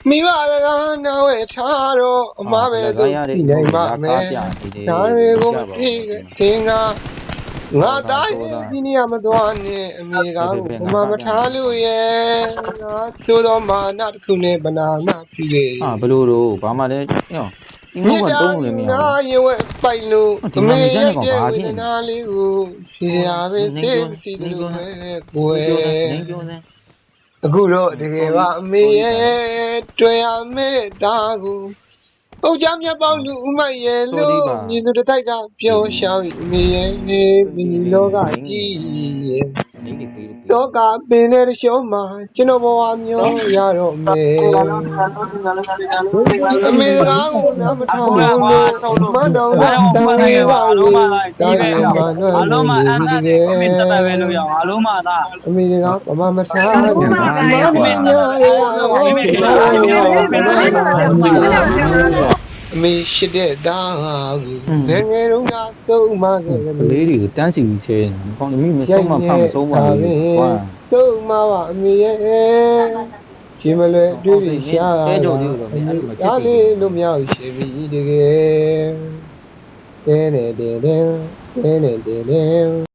မိဘကနာဝဲထားတော့အမပဲသူဒီနိုင်ပါမယ်ဒါတွေကိုမသိစင်ကငါသားရဲ့ဒီနေရာမသွားနဲ့အမေကဘမမထားလို့ရဲ့ငါသို့တော်မာနတစ်ခုနဲ့ဗနာနာပြီလေ ဘလို့တော့ဘာမှလည်းဟောဒီငုတ်ကတုံးလို့လည်းမရဘူး ငါရင်ဝဲပိုက်လို့အမေရဲ့တဲ့ဝေဒနာလေးကိုဖြေရပဲစေးစီတယ်လို့ပဲကိုယ်အခုတော့တကယ်ပါအမေရဲ့တွေ့ရမယ့်သားကိုဟုတ်ကြမြတ်ပေါင်းလူဥမရဲ့လို့ညီတို့တစ်ထိုက်ကပြောရှောင်းအမေရဲ့ဒီလောကကြီးရဲ့တော့ကပင်တဲ့ရှောင်းမှာကျွန်တော်ဘဝမျိုးရတော့မယ်အမေကနားမထောင်ဘူးလို့မတော်တာတန်ရပါလို့တိုင်းမှာတော့အလုံးမအန်တဲ့မစ္စတာပဲလို့ရအောင်အလုံးမသာအမေကဘာမှမထားဘူးမမညာအမေရှိတဲ့သားကိုငယ်ငယ်တုန်းကဆုံးမခဲ့တယ် ကလေးတွေကိုတန်းစီပြီးချဲပေါင်းမိမဆုံးမဖမဆုံးပါဘူးကွာ ဆုံးမပါအမေရဲ့ရှင်မလွယ်တွေ့ရရှာဒါလေးလို့မြောက်ရှိပြီတကယ်တဲနေတဲတဲတဲနေတဲတဲ